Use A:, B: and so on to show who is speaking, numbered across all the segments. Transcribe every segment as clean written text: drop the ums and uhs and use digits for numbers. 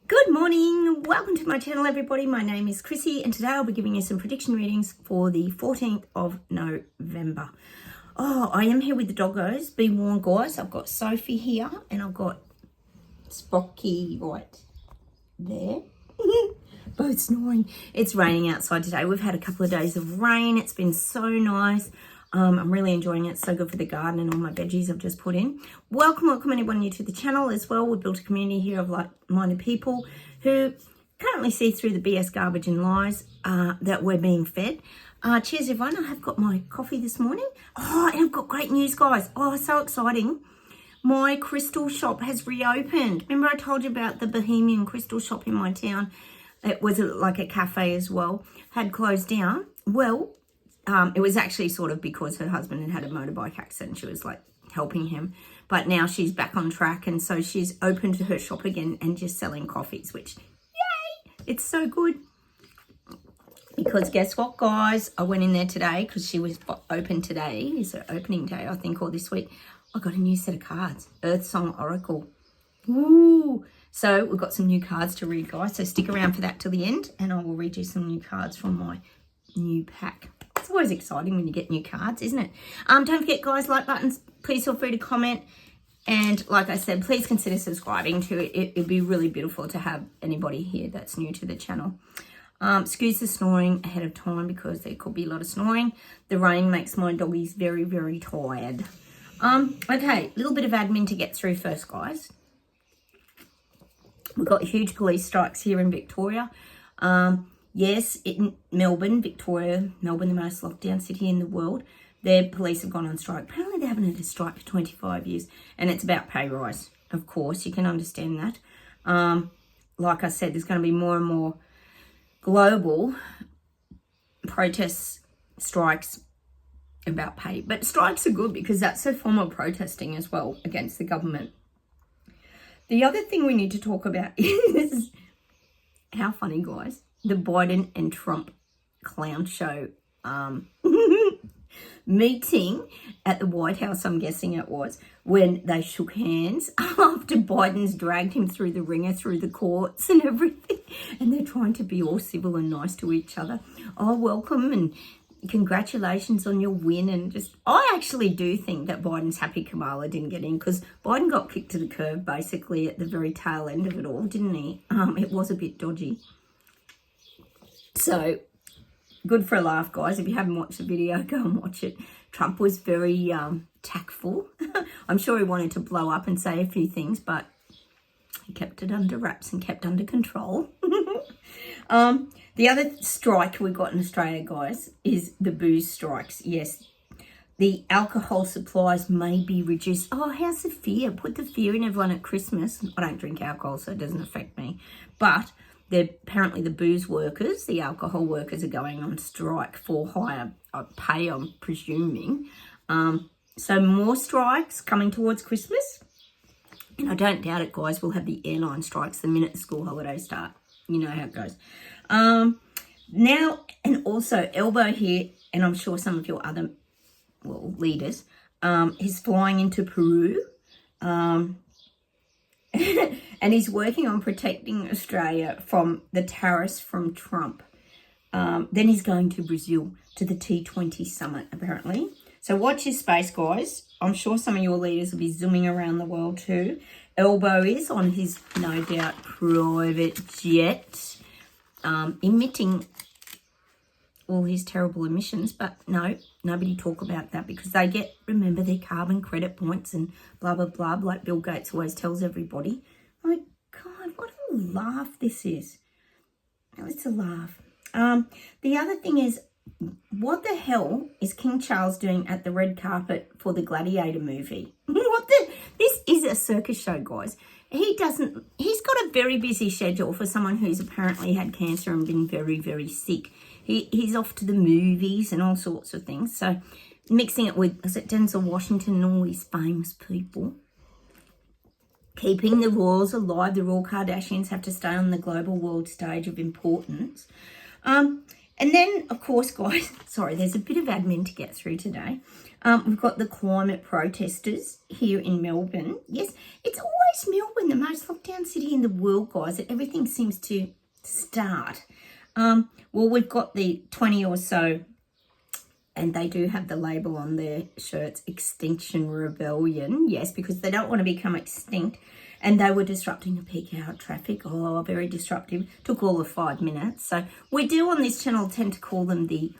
A: Good morning, welcome to my channel everybody. My name is Chrissy and today I'll be giving you some prediction readings for the 14th of November. I am here with the doggos. Be warned guys, I've got Sophie here and I've got Spocky right there. Both snoring. It's raining outside today. We've had a couple of days of rain. It's been so nice. I'm really enjoying it. It's so good for the garden and all my veggies I've just put in. Welcome anyone new to the channel as well. We've built a community here of like-minded people who currently see through the BS garbage and lies that we're being fed. Cheers everyone. I have got my coffee this morning. And I've got great news guys. So exciting. My crystal shop has reopened. Remember I told you about the Bohemian crystal shop in my town? It was like a cafe as well. Had closed down. Well, it was actually sort of because her husband had a motorbike accident. She was like helping him. But now she's back on track. And so she's opened to her shop again and just selling coffees, which, yay, it's so good. Because guess what, guys? I went in there today because she was open today. It's her opening day, I think, or this week. I got a new set of cards. Earth Song Oracle. Woo! So we've got some new cards to read, guys. So stick around for that till the end. And I will read you some new cards from my new pack. It's always exciting when you get new cards, isn't it? Don't forget, guys, like buttons. Please feel free to comment. And like I said, please consider subscribing to it. It'd be really beautiful to have anybody here that's new to the channel. Excuse the snoring ahead of time because there could be a lot of snoring. The rain makes my doggies very, very tired. Okay, a little bit of admin to get through first, guys. We've got huge police strikes here in Victoria. Yes, in Melbourne, Victoria, Melbourne, the most lockdown city in the world, their police have gone on strike. Apparently they haven't had a strike for 25 years and it's about pay rise. Of course, you can understand that. Like I said, there's going to be more and more global protests, strikes about pay. But strikes are good because that's a form of protesting as well against the government. The other thing we need to talk about is, how funny guys, the Biden and Trump clown show meeting at the White House, I'm guessing it was, when they shook hands after Biden's dragged him through the ringer, through the courts and everything. And they're trying to be all civil and nice to each other. Welcome and congratulations on your win. And just, I actually do think that Biden's happy Kamala didn't get in because Biden got kicked to the curb basically at the very tail end of it all, didn't he? It was a bit dodgy. So, good for a laugh, guys. If you haven't watched the video, go and watch it. Trump was very tactful. I'm sure he wanted to blow up and say a few things, but he kept it under wraps and kept under control. The other strike we got in Australia, guys, is the booze strikes. Yes, the alcohol supplies may be reduced. How's the fear? Put the fear in everyone at Christmas. I don't drink alcohol, so it doesn't affect me. But apparently the booze workers, the alcohol workers, are going on strike for higher pay, I'm presuming. So more strikes coming towards Christmas. And I don't doubt it, guys. We'll have the airline strikes the minute the school holidays start. You know how it goes. Now, and also Elbow here, and I'm sure some of your other, leaders, he's flying into Peru. And he's working on protecting Australia from the tariffs from Trump. Then he's going to Brazil to the T20 summit, apparently. So watch your space, guys. I'm sure some of your leaders will be zooming around the world too. Elbow is on his, no doubt, private jet, emitting all his terrible emissions. But no, nobody talk about that because they get, remember, their carbon credit points and blah, blah, blah, like Bill Gates always tells everybody. My God, what a laugh this is. No, it's a laugh. The other thing is, what the hell is King Charles doing at the red carpet for the Gladiator movie? This is a circus show, guys. He's got a very busy schedule for someone who's apparently had cancer and been very, very sick. He's off to the movies and all sorts of things. So mixing it with, is it Denzel Washington and all these famous people? Keeping the royals alive. The royal Kardashians have to stay on the global world stage of importance. And then, of course, guys, sorry, there's a bit of admin to get through today. We've got the climate protesters here in Melbourne. Yes, it's always Melbourne, the most lockdown city in the world, guys, that everything seems to start. Well, we've got the 20 or so, and they do have the label on their shirts, Extinction Rebellion. Yes, because they don't want to become extinct. And they were disrupting the peak hour traffic. Oh, very disruptive. Took all of 5 minutes. So we do on this channel tend to call them the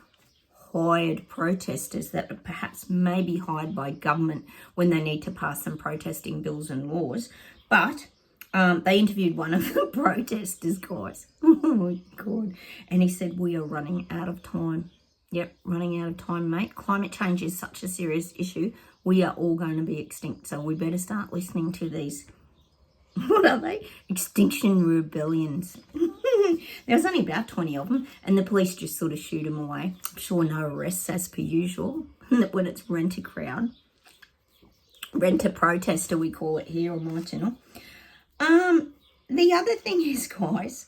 A: hired protesters that are perhaps maybe hired by government when they need to pass some protesting bills and laws. But they interviewed one of the protesters, guys. Oh, my God. And he said, we are running out of time. Yep, running out of time, mate. Climate change is such a serious issue. We are all going to be extinct. So we better start listening to these. What are they? Extinction Rebellions. There was only about 20 of them, and the police just sort of shoot them away. I'm sure no arrests as per usual when it's rent-a-crowd. Rent-a-protester, we call it here on my channel. The other thing is, guys,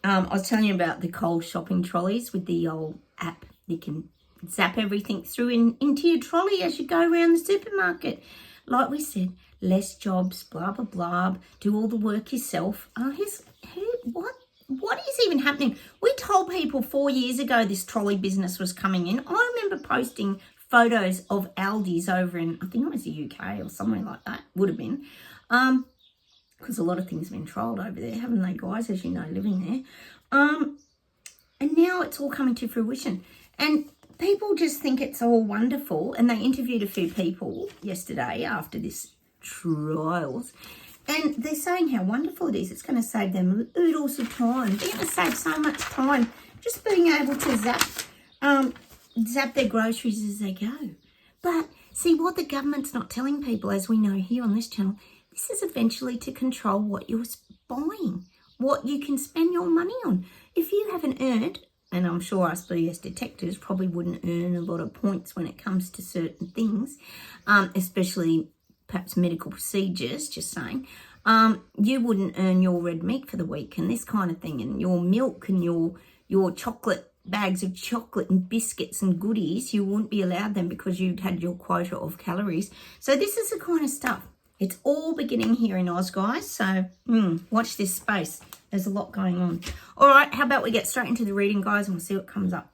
A: I was telling you about the Coles shopping trolleys with the old app. You can zap everything through into your trolley as you go around the supermarket. Like we said, less jobs, blah, blah, blah. Do all the work yourself. What is even happening? We told people 4 years ago this trolley business was coming in. I remember posting photos of Aldi's over in, I think it was the UK or somewhere like that. Would have been. Because a lot of things have been trolled over there, haven't they, guys, as you know, living there. And now it's all coming to fruition. And people just think it's all wonderful. And they interviewed a few people yesterday after this trials. And they're saying how wonderful it is. It's going to save them oodles of time. They're going to save so much time just being able to zap their groceries as they go. But see, what the government's not telling people, as we know here on this channel, this is eventually to control what you're buying, what you can spend your money on. If you haven't earned, and I'm sure us BS detectives probably wouldn't earn a lot of points when it comes to certain things, especially perhaps medical procedures, just saying, you wouldn't earn your red meat for the week and this kind of thing, and your milk and your chocolate, bags of chocolate and biscuits and goodies, you wouldn't be allowed them because you'd had your quota of calories. So this is the kind of stuff. It's all beginning here in Oz, guys. So watch this space. There's a lot going on. All right, how about we get straight into the reading, guys, and we'll see what comes up.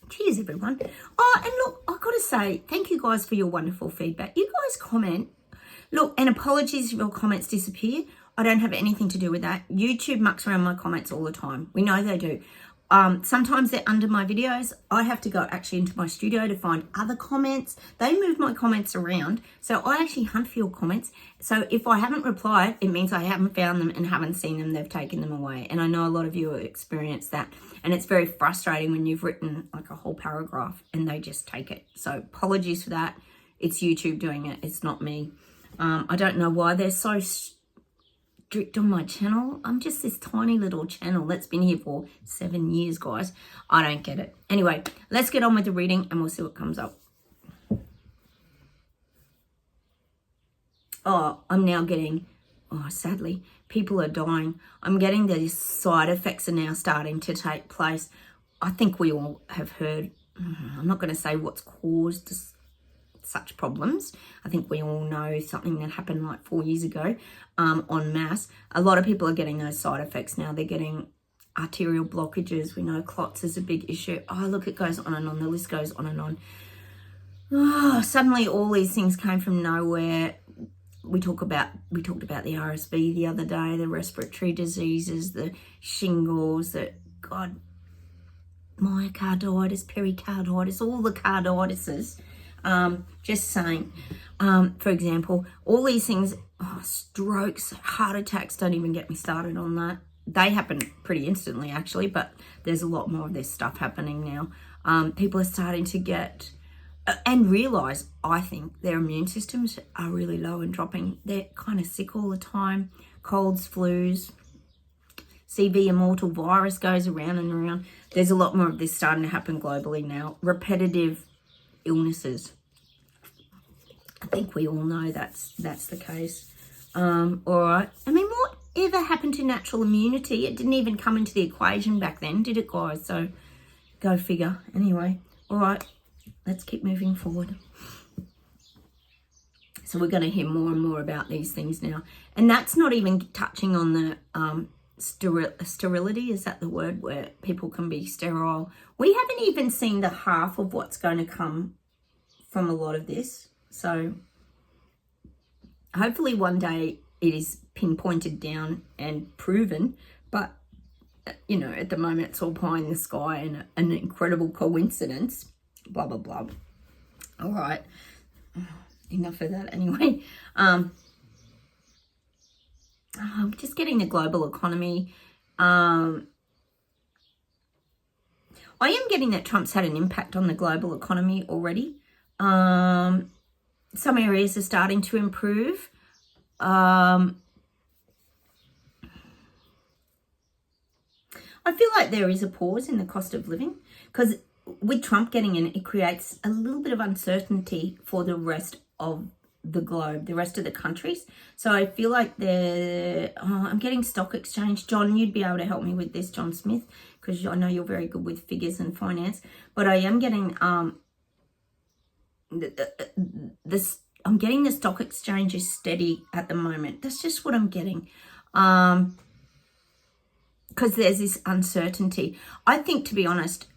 A: Cheers, everyone. Oh, and look, I've got to say, thank you guys for your wonderful feedback. You guys comment. Look, and apologies if your comments disappear. I don't have anything to do with that. YouTube mucks around my comments all the time. We know they do. Sometimes they're under my videos. I have to go actually into my studio to find other comments. They move my comments around. So I actually hunt for your comments. So if I haven't replied, it means I haven't found them and haven't seen them. They've taken them away. And I know a lot of you have experienced that. And it's very frustrating when you've written like a whole paragraph and they just take it. So apologies for that. It's YouTube doing it. It's not me. I don't know why they're so strict on my channel. I'm just this tiny little channel that's been here for 7 years, guys. I don't get it. Anyway, let's get on with the reading and we'll see what comes up. Oh, I'm now getting, sadly, people are dying. I'm getting these side effects are now starting to take place. I think we all have heard, I'm not going to say what's caused such problems. I think we all know something that happened like 4 years ago en masse. A lot of people are getting those side effects now. They're getting arterial blockages. We know clots is a big issue. Oh, look, it goes on and on. The list goes on and on. Oh, suddenly all these things came from nowhere. We talked about the RSV the other day, the respiratory diseases, the shingles, myocarditis, pericarditis, all the carditises. Just saying, for example, all these things, strokes, heart attacks, don't even get me started on that. They happen pretty instantly, actually, but there's a lot more of this stuff happening now. People are starting to get and realise, I think, their immune systems are really low and dropping. They're kind of sick all the time, colds, flus, CV immortal virus goes around and around. There's a lot more of this starting to happen globally now. Repetitive illnesses. I think we all know that's the case. All right. I mean, whatever happened to natural immunity? It didn't even come into the equation back then, did it, guys? So go figure. Anyway, all right. let's keep moving forward. So we're going to hear more and more about these things now. And that's not even touching on the sterility, is that the word, where people can be sterile? We haven't even seen the half of what's going to come from a lot of this. So hopefully one day it is pinpointed down and proven. But, you know, at the moment it's all pie in the sky and an incredible coincidence. Blah, blah, blah. All right. Enough of that anyway. I'm just getting the global economy. I am getting that Trump's had an impact on the global economy already. Some areas are starting to improve. I feel like there is a pause in the cost of living, because with Trump getting in, it creates a little bit of uncertainty for the rest of the globe, the rest of the countries. So I feel like I'm getting stock exchange. John, you'd be able to help me with this, John Smith, because I know you're very good with figures and finance. But I am getting I'm getting the stock exchange is steady at the moment. That's just what I'm getting. Because there's this uncertainty. I think, to be honest,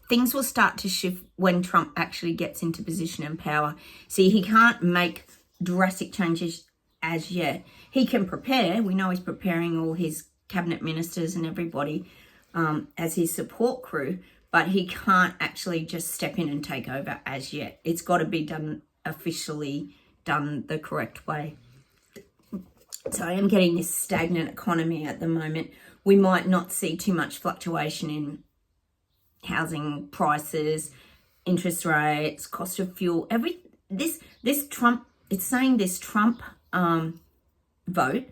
A: things will start to shift when Trump actually gets into position and power. See, he can't make drastic changes as yet. He can prepare. We know he's preparing all his cabinet ministers and everybody as his support crew, but he can't actually just step in and take over as yet. It's got to be done officially, done the correct way. So I am getting this stagnant economy at the moment. We might not see too much fluctuation in housing prices, interest rates, cost of fuel. This Trump, it's saying this Trump vote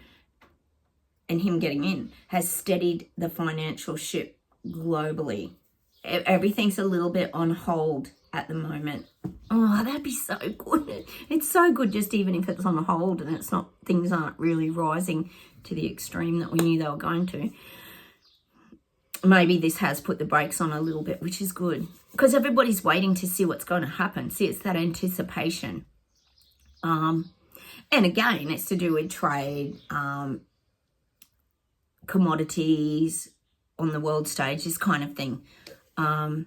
A: and him getting in has steadied the financial ship globally. Everything's a little bit on hold at the moment. Oh, that'd be so good. It's so good, just even if it's on hold and it's not, things aren't really rising to the extreme that we knew they were going to. Maybe this has put the brakes on a little bit, which is good, because everybody's waiting to see what's going to happen. See, it's that anticipation. And again, it's to do with trade, commodities on the world stage, this kind of thing. All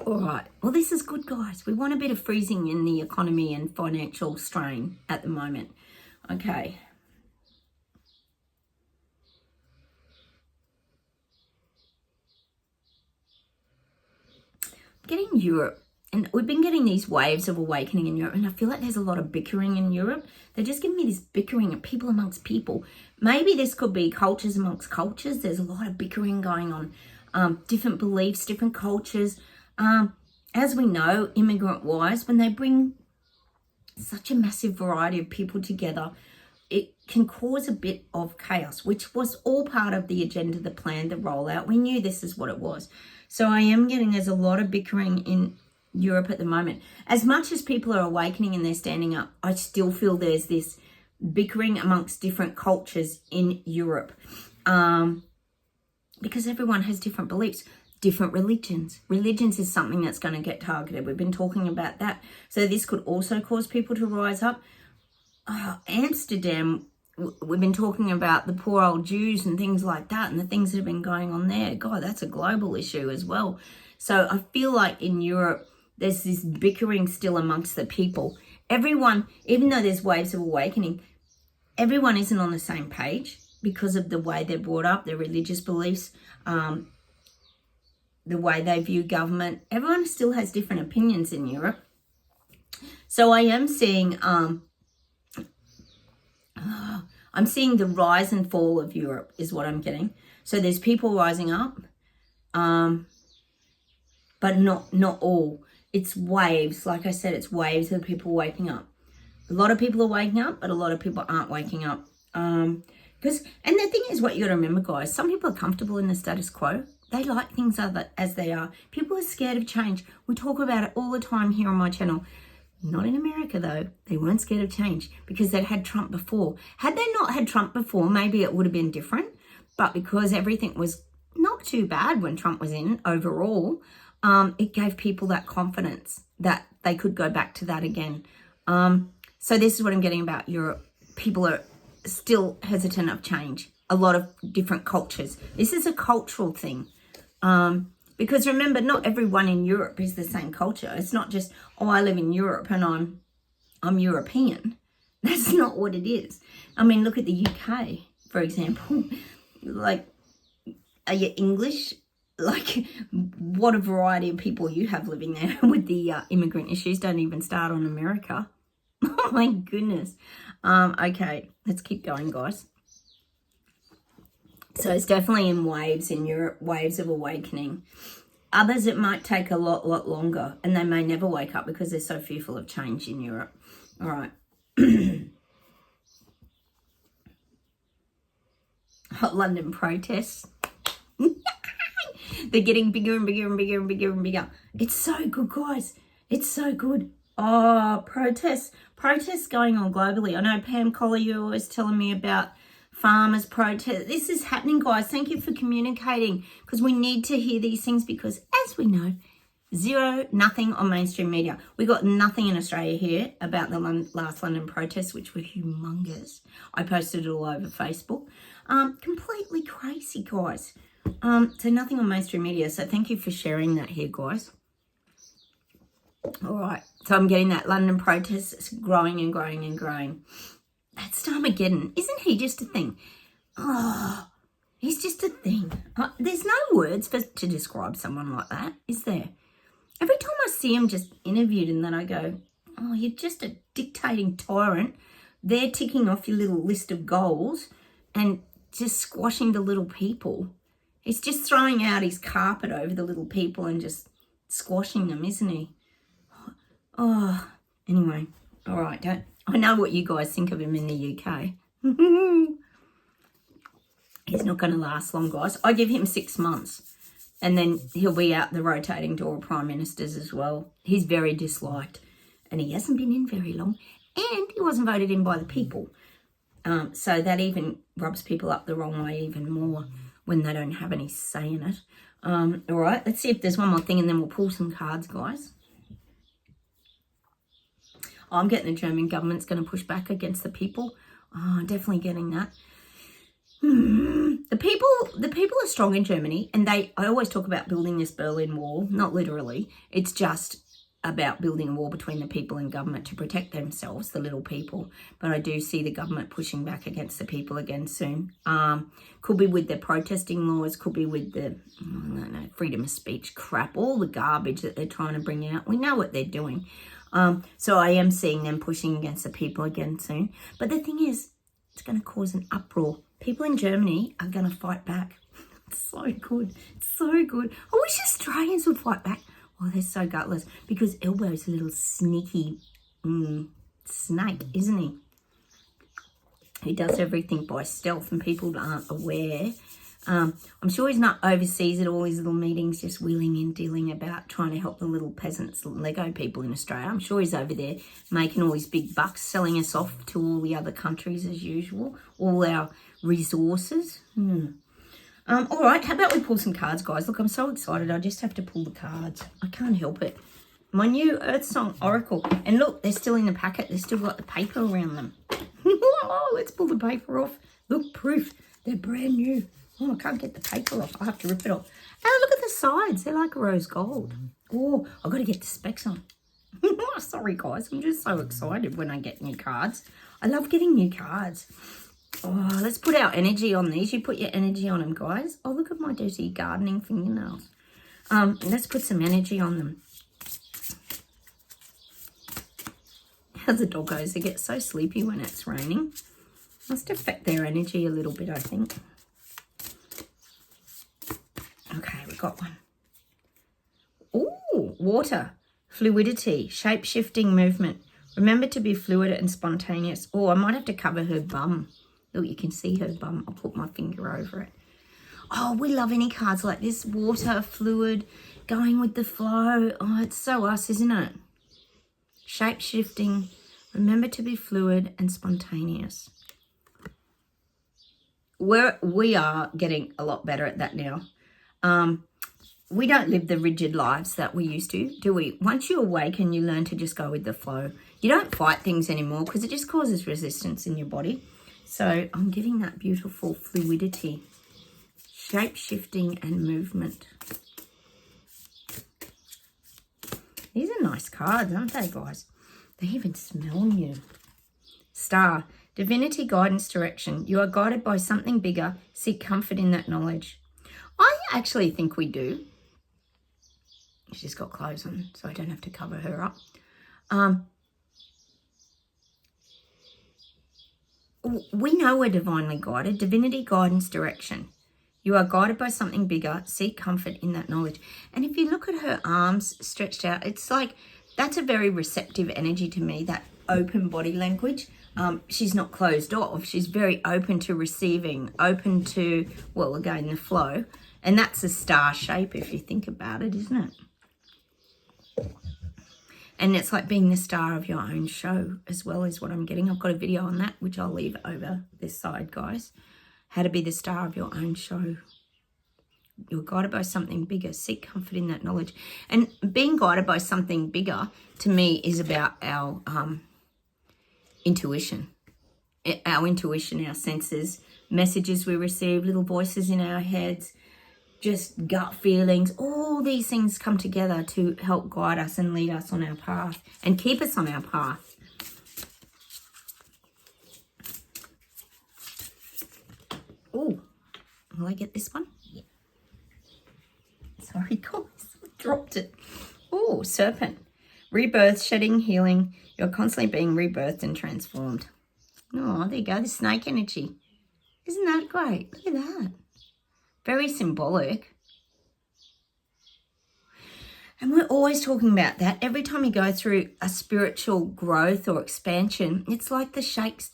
A: right. Well, this is good, guys. We want a bit of freezing in the economy and financial strain at the moment. Okay. Getting Europe, and we've been getting these waves of awakening in Europe, and I feel like there's a lot of bickering in Europe. They're just giving me this bickering of people amongst people. Maybe this could be cultures amongst cultures. There's a lot of bickering going on, different beliefs, different cultures. As we know, immigrant-wise, when they bring such a massive variety of people together, it can cause a bit of chaos, which was all part of the agenda, the plan, the rollout. We knew this is what it was. So I am getting, there's a lot of bickering in Europe at the moment. As much as people are awakening and they're standing up, I still feel there's this bickering amongst different cultures in Europe, because everyone has different beliefs, different religions. Religions is something that's going to get targeted. We've been talking about that. So this could also cause people to rise up. Amsterdam, we've been talking about the poor old Jews and things like that and the things that have been going on there. God, that's a global issue as well. So I feel like in Europe, there's this bickering still amongst the people. Everyone, even though there's waves of awakening, everyone isn't on the same page because of the way they're brought up, their religious beliefs, the way they view government. Everyone still has different opinions in Europe. So I am seeing... I'm seeing the rise and fall of Europe is what I'm getting. So there's people rising up, but not all. It's waves. Like I said, it's waves of people waking up. A lot of people are waking up, but a lot of people aren't waking up. And the thing is, what you got to remember, guys, some people are comfortable in the status quo. They like things as they are. People are scared of change. We talk about it all the time here on my channel. Not in America, though. They weren't scared of change because they'd had Trump before. Had they not had Trump before, maybe it would have been different. But because everything was not too bad when Trump was in overall. It gave people that confidence that they could go back to that again. So this is what I'm getting about Europe. People are still hesitant of change. A lot of different cultures. This is a cultural thing. Because remember, not everyone in Europe is the same culture. It's not just, oh, I live in Europe and I'm European. That's not what it is. I mean, look at the UK, for example. Like, are you English? Like, what a variety of people you have living there with the immigrant issues. Don't even start on America. Oh, my goodness. Okay, let's keep going, guys. So it's definitely in waves in Europe, waves of awakening. Others, it might take a lot longer, and they may never wake up because they're so fearful of change in Europe. All right. Hot London protests. They're getting bigger and bigger and bigger and bigger and bigger. It's so good, guys. It's so good. Oh, protests going on globally. I know, Pam Collar, you're always telling me about farmers protest. This is happening, guys. Thank you for communicating, because we need to hear these things, because as we know, nothing on mainstream media. We got nothing in Australia here about the last London protests, which were humongous. I posted it all over Facebook. Completely crazy, guys. So nothing on mainstream media. So thank you for sharing that here, guys. All right. So I'm getting that London protests growing and growing and growing. That's Armageddon. Isn't he just a thing? Oh, he's just a thing. There's no words to describe someone like that, is there? Every time I see him just interviewed and then I go, oh, you're just a dictating tyrant. They're ticking off your little list of goals and just squashing the little people. He's just throwing out his carpet over the little people and just squashing them, isn't he? Oh, anyway. All right, I know what you guys think of him in the UK. He's not going to last long, guys. I give him 6 months, and then he'll be out the rotating door of prime ministers as well. He's very disliked, and he hasn't been in very long, and he wasn't voted in by the people. So that even rubs people up the wrong way even more when they don't have any say in it. All right, let's see if there's one more thing, and then we'll pull some cards, guys. I'm getting the German government's going to push back against the people. Oh, I'm definitely getting that. The people are strong in Germany, and I always talk about building this Berlin Wall, not literally. It's just about building a wall between the people and government to protect themselves, the little people. But I do see the government pushing back against the people again soon. Could be with the protesting laws, could be with the freedom of speech crap, all the garbage that they're trying to bring out. We know what they're doing. So I am seeing them pushing against the people again soon. But the thing is, it's going to cause an uproar. People in Germany are going to fight back. It's so good. It's so good. I wish Australians would fight back. Oh, they're so gutless, because Elbo's a little sneaky snake, isn't he? He does everything by stealth and people aren't aware. I'm sure he's not overseas at all his little meetings, just wheeling and dealing about trying to help the little peasants, Lego people in Australia. I'm sure he's over there making all his big bucks, selling us off to all the other countries as usual, all our resources. All right, how about we pull some cards, guys? Look, I'm so excited. I just have to pull the cards. I can't help it. My new Earth Song Oracle. And look, they're still in the packet. They've still got the paper around them. Oh, let's pull the paper off. Look, proof. They're brand new. Oh, I can't get the paper off. I have to rip it off. Oh, look at the sides. They're like rose gold. Oh, I've got to get the specs on. Sorry, guys. I'm just so excited when I get new cards. I love getting new cards. Oh, let's put our energy on these. You put your energy on them, guys. Oh, look at my dirty gardening fingernails. Let's put some energy on them. How's the doggos? They get so sleepy when it's raining. Must affect their energy a little bit, I think. Okay, we got one. Ooh, water, fluidity, shape-shifting movement. Remember to be fluid and spontaneous. Oh, I might have to cover her bum. Look, you can see her bum. I'll put my finger over it. Oh, we love any cards like this. Water, fluid, going with the flow. Oh, it's so us, isn't it? Shape-shifting. Remember to be fluid and spontaneous. We are getting a lot better at that now. We don't live the rigid lives that we used to, do we? Once you awaken, you learn to just go with the flow. You don't fight things anymore because it just causes resistance in your body. So I'm getting that beautiful fluidity, shape-shifting and movement. These are nice cards, aren't they, guys? They even smell new. Star, divinity, guidance, direction. You are guided by something bigger. Seek comfort in that knowledge. I actually think we do. She's got clothes on, so I don't have to cover her up. We know we're divinely guided. Divinity, guidance, direction. You are guided by something bigger. Seek comfort in that knowledge. And if you look at her arms stretched out, it's like that's a very receptive energy to me, that open body language. She's not closed off. She's very open to receiving, open to, well, again, the flow. And that's a star shape if you think about it, isn't it? And it's like being the star of your own show as well is what I'm getting. I've got a video on that, which I'll leave over this side, guys. How to be the star of your own show. You're guided by something bigger. Seek comfort in that knowledge. And being guided by something bigger, to me, is about our intuition. Our intuition, our senses, messages we receive, little voices in our heads, just gut feelings. All these things come together to help guide us and lead us on our path and keep us on our path. Oh, will I get this one? Yeah. Sorry, guys, I dropped it. Oh, serpent. Rebirth, shedding, healing. You're constantly being rebirthed and transformed. Oh, there you go, the snake energy. Isn't that great? Look at that. Very symbolic. And we're always talking about that. Every time you go through a spiritual growth or expansion, it's like the snake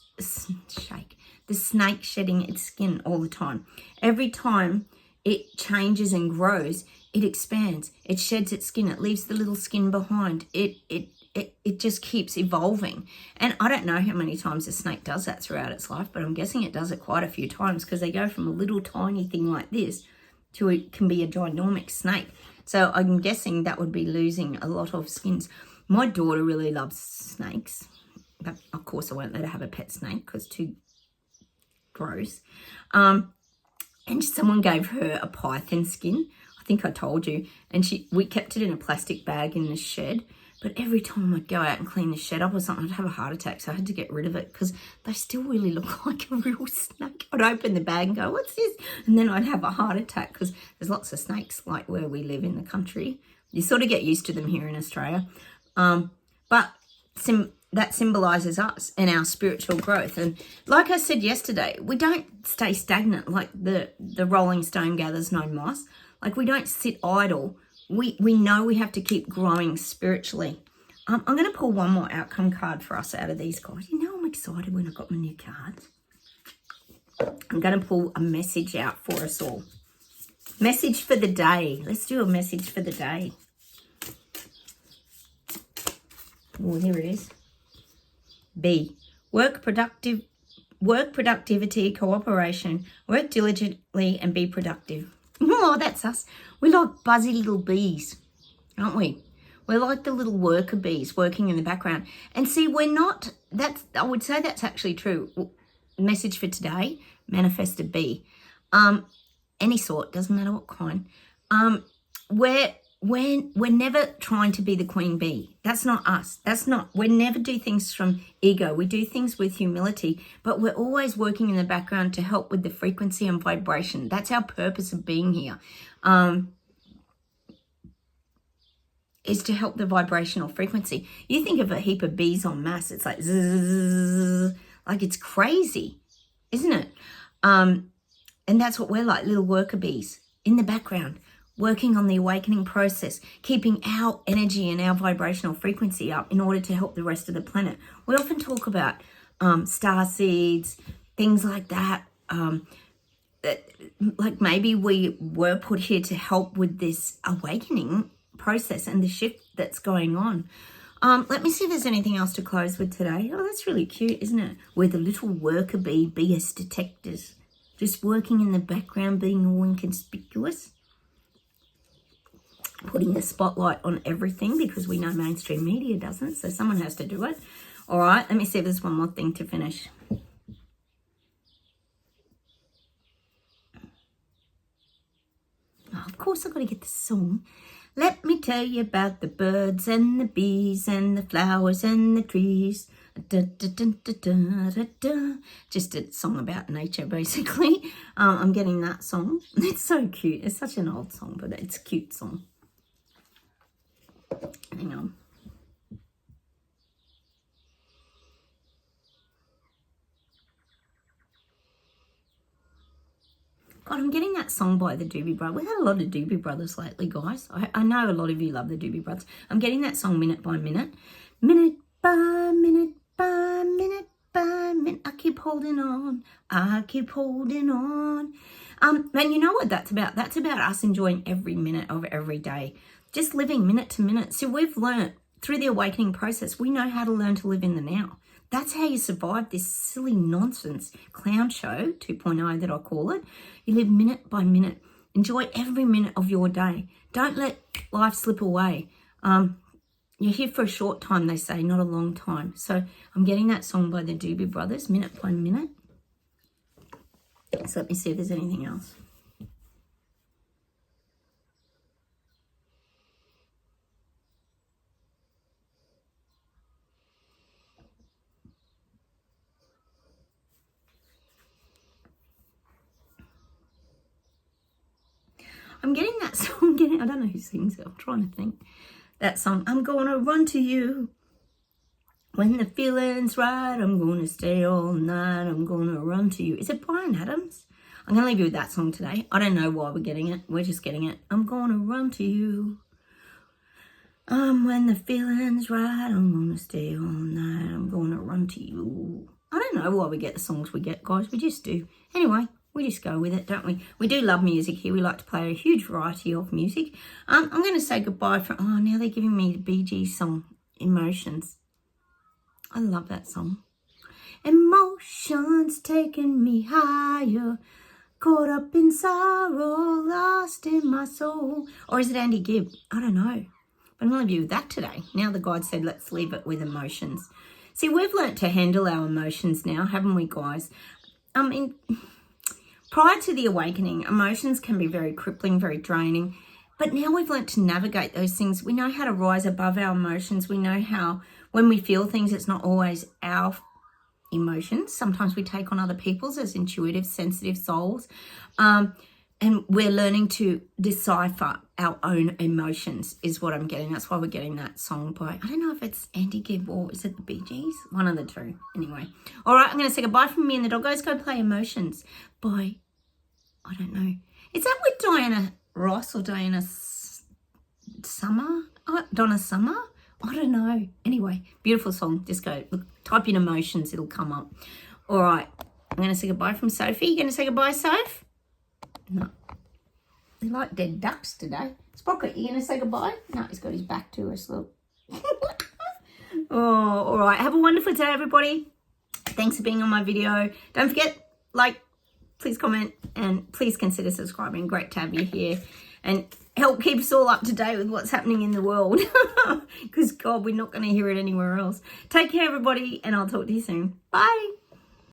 A: shedding its skin all the time. Every time it changes and grows, it expands. It sheds its skin. It leaves the little skin behind. It just keeps evolving. And I don't know how many times a snake does that throughout its life, but I'm guessing it does it quite a few times because they go from a little tiny thing like this to it can be a ginormous snake. So I'm guessing that would be losing a lot of skins. My daughter really loves snakes. But of course, I won't let her have a pet snake because it's too gross. And someone gave her a python skin. I think I told you. And we kept it in a plastic bag in the shed. But every time I'd go out and clean the shed up or something, I'd have a heart attack. So I had to get rid of it because they still really look like a real snake. I'd open the bag and go, what's this? And then I'd have a heart attack because there's lots of snakes like where we live in the country. You sort of get used to them here in Australia. But that symbolises us and our spiritual growth. And like I said yesterday, we don't stay stagnant like the rolling stone gathers no moss. Like we don't sit idle. We know we have to keep growing spiritually. I'm going to pull one more outcome card for us out of these guys. You know I'm excited when I got my new cards. I'm going to pull a message out for us all. Message for the day. Let's do a message for the day. Oh, here it is. B. Work productivity, cooperation. Work diligently and be productive. Oh, that's us. We're like buzzy little bees, aren't we? We're like the little worker bees working in the background. And see, we're not, I would say that's actually true. Message for today, manifest a bee. Any sort, doesn't matter what kind. We're never trying to be the queen bee. That's not us. We never do things from ego. We do things with humility, but we're always working in the background to help with the frequency and vibration. That's our purpose of being here, is to help the vibrational frequency. You think of a heap of bees en masse, it's like zzz, like it's crazy, isn't it? And that's what we're like, little worker bees in the background, working on the awakening process, keeping our energy and our vibrational frequency up in order to help the rest of the planet. We often talk about star seeds, things like that. Like maybe we were put here to help with this awakening process and the shift that's going on. Let me see if there's anything else to close with today. Oh, that's really cute, isn't it? We're the little worker bee as detectives, just working in the background, being all inconspicuous. putting the spotlight on everything because we know mainstream media doesn't, so someone has to do it. All right, let me see if there's one more thing to finish. Oh, of course I've got to get the song. Let me tell you about the birds and the bees and the flowers and the trees. Da, da, da, da, da, da, da. Just a song about nature, basically. I'm getting that song. It's so cute. It's such an old song, but it's a cute song. Hang on. God, I'm getting that song by the Doobie Brothers. We've had a lot of Doobie Brothers lately, guys. I know a lot of you love the Doobie Brothers. I'm getting that song minute by minute. Minute by minute by minute by minute. I keep holding on. I keep holding on. And you know what that's about? That's about us enjoying every minute of every day. Just living minute to minute. So we've learnt through the awakening process, we know how to learn to live in the now. That's how you survive this silly nonsense clown show 2.0 that I call it. You live minute by minute. Enjoy every minute of your day. Don't let life slip away. You're here for a short time, they say, not a long time. So I'm getting that song by the Doobie Brothers, minute by minute. So let me see if there's anything else. I'm getting that song, I don't know who sings it, I'm trying to think. That song, I'm gonna run to you. When the feeling's right, I'm gonna stay all night, I'm gonna run to you. Is it Bryan Adams? I'm gonna leave you with that song today. I don't know why we're getting it, we're just getting it. I'm gonna run to you. When the feeling's right, I'm gonna stay all night, I'm gonna run to you. I don't know why we get the songs we get, guys, we just do. Anyway. We just go with it, don't we? We do love music here. We like to play a huge variety of music. I'm going to say goodbye for... Oh, now they're giving me the Bee Gees song, Emotions. I love that song. Emotions taking me higher, caught up in sorrow, lost in my soul. Or is it Andy Gibb? I don't know. But I'm going to leave you with that today. Now the guide said, let's leave it with emotions. See, we've learnt to handle our emotions now, haven't we, guys? I mean... Prior to the awakening, emotions can be very crippling, very draining. But now we've learnt to navigate those things. We know how to rise above our emotions. We know how when we feel things, it's not always our emotions. Sometimes we take on other people's as intuitive, sensitive souls. And we're learning to decipher our own emotions is what I'm getting. That's why we're getting that song by, I don't know if it's Andy Gibb or is it the Bee Gees? One of the two. Anyway. All right, I'm going to say goodbye from me and the doggos. Go play Emotions by, I don't know. Is that with Diana Ross or Diana Summer? Donna Summer? I don't know. Anyway, beautiful song. Just go, look, type in Emotions. It'll come up. All right. I'm going to say goodbye from Sophie. You going to say goodbye, Soph? No. They're like dead ducks today. Sprocket, you going to say goodbye? No, he's got his back to us, look. Oh, all right. Have a wonderful day, everybody. Thanks for being on my video. Don't forget, like, please comment, and please consider subscribing. Great to have you here. And help keep us all up to date with what's happening in the world. Because, God, we're not going to hear it anywhere else. Take care, everybody, and I'll talk to you soon. Bye.